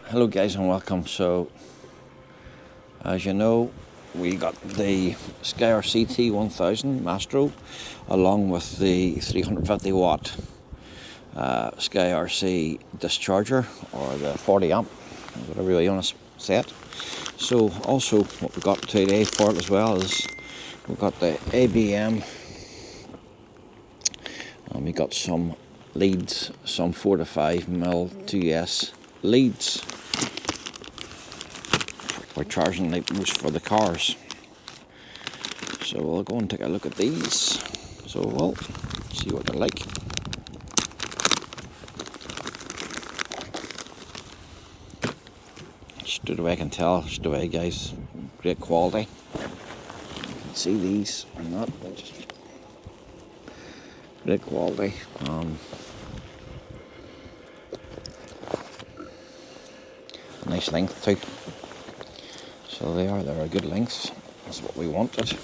Hello guys and welcome. So as you know, we got the Sky RCT 1000 Mastro along with the 350 watt Sky RC discharger, or the 40 amp, whatever you want to say it. So also what we got today for it as well is we've got the ABM, and we got some leads, some 4 to 5mm 2S leads for charging most for the cars. So we'll go and take a look at these. So we'll see what they're like. Straight away I can tell, straight away guys, great quality. You can see these or not, just great quality. Nice length too. So they're good lengths. That's what we wanted.